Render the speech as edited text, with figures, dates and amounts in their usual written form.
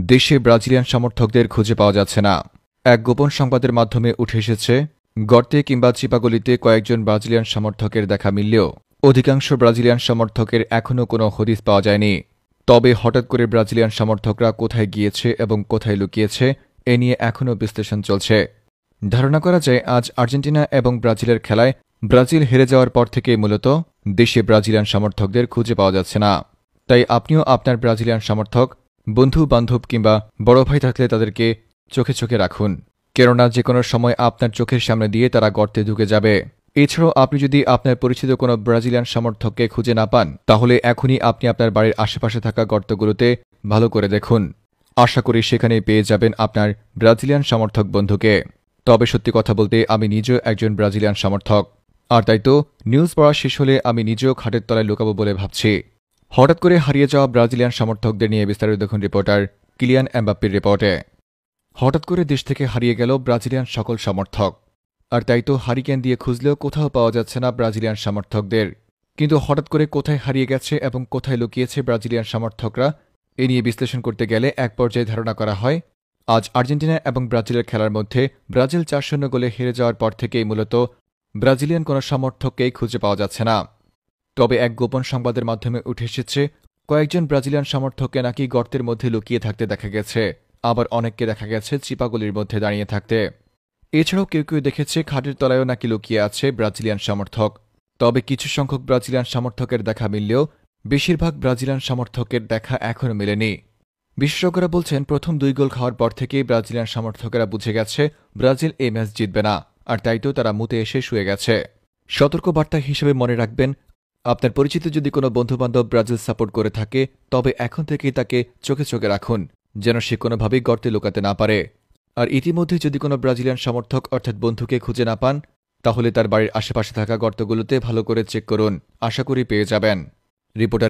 দেশে ব্রাজিলিয়ান সমর্থকদের খুঁজে পাওয়া যাচ্ছে না। এক গোপন সংবাদের মাধ্যমে উঠে এসেছে, গর্তে কিংবা চিপাগলিতে কয়েকজন ব্রাজিলিয়ান সমর্থকের দেখা মিললেও অধিকাংশ ব্রাজিলিয়ান সমর্থকের এখনও কোনো হদিস পাওয়া যায়নি। তবে হঠাৎ করে ব্রাজিলিয়ান সমর্থকরা কোথায় গিয়েছে এবং কোথায় লুকিয়েছে এ নিয়ে এখনও বিশ্লেষণ চলছে। ধারণা করা যায়, আজ আর্জেন্টিনা এবং ব্রাজিলের খেলায় ব্রাজিল হেরে যাওয়ার পর থেকে মূলত দেশে ব্রাজিলিয়ান সমর্থকদের খুঁজে পাওয়া যাচ্ছে না। তাই আপনিও আপনার ব্রাজিলিয়ান সমর্থক, বন্ধু বান্ধব কিংবা বড় ভাই থাকলে তাদেরকে চোখে চোখে রাখুন, কেননা যে কোনো সময় আপনার চোখের সামনে দিয়ে তারা গর্তে ঢুকে যাবে। এছাড়াও আপনি যদি আপনার পরিচিত কোনো ব্রাজিলিয়ান সমর্থককে খুঁজে না পান, তাহলে এখনই আপনি আপনার বাড়ির আশেপাশে থাকা গর্তগুলোতে ভালো করে দেখুন। আশা করি সেখানেই পেয়ে যাবেন আপনার ব্রাজিলিয়ান সমর্থক বন্ধুকে। তবে সত্যি কথা বলতে আমি নিজেও একজন ব্রাজিলিয়ান সমর্থক, আর তাই তো নিউজ পড়া শেষ হলে আমি নিজেও খাটের তলায় লুকাবো বলে ভাবছি। হঠাৎ করে হারিয়ে যাওয়া ব্রাজিলিয়ান সমর্থকদের নিয়ে বিস্তারিত দেখুন রিপোর্টার কিলিয়ান এমবাপ্পের রিপোর্টে। হঠাৎ করে দেশ থেকে হারিয়ে গেল ব্রাজিলিয়ান সকল সমর্থক, আর তাই তো হারিকেন দিয়ে খুঁজলেও কোথাও পাওয়া যাচ্ছে না ব্রাজিলিয়ান সমর্থকদের। কিন্তু হঠাৎ করে কোথায় হারিয়ে গেছে এবং কোথায় লুকিয়েছে ব্রাজিলিয়ান সমর্থকরা এ নিয়ে বিশ্লেষণ করতে গেলে এক পর্যায়ে ধারণা করা হয়, আজ আর্জেন্টিনা এবং ব্রাজিলের খেলার মধ্যে ব্রাজিল ৪-০ গোলে হেরে যাওয়ার পর থেকেই মূলত ব্রাজিলিয়ান কোনো সমর্থককেই খুঁজে পাওয়া যাচ্ছে না। তবে এক গোপন সংবাদের মাধ্যমে উঠে এসেছে, কয়েকজন ব্রাজিলিয়ান সমর্থককে নাকি গর্তের মধ্যে লুকিয়ে থাকতে দেখা গেছে, আবার অনেককে দেখা গেছে চিপাগলির মধ্যে দাঁড়িয়ে থাকতে। এছাড়াও কেউ কেউ দেখেছে খাটের তলায়ও নাকি লুকিয়ে আছে ব্রাজিলিয়ান সমর্থক। তবে কিছু সংখ্যক ব্রাজিলিয়ান সমর্থকের দেখা মিললেও বেশিরভাগ ব্রাজিলিয়ান সমর্থকের দেখা এখনও মেলেনি। বিশেষজ্ঞরা বলছেন, প্রথম ২ গোল খাওয়ার পর থেকেই ব্রাজিলিয়ান সমর্থকেরা বুঝে গেছে ব্রাজিল এই ম্যাচ জিতবে না, আর তাই তো তারা মুতে এসে শুয়ে গেছে। সতর্কবার্তা হিসেবে মনে রাখবেন, আপনার পরিচিত যদি কোনো বন্ধুবান্ধব ব্রাজিল সাপোর্ট করে থাকে, তবে এখন থেকেই তাকে চোখে চোখে রাখুন, যেন সে কোনোভাবেই গর্তে লুকাতে না পারে। আর ইতিমধ্যে যদি কোনো ব্রাজিলিয়ান সমর্থক অর্থাৎ বন্ধুকে খুঁজে না পান, তাহলে তার বাড়ির আশেপাশে থাকা গর্তগুলোতে ভালো করে চেক করুন, আশা করি পেয়ে যাবেন। রিপোর্টার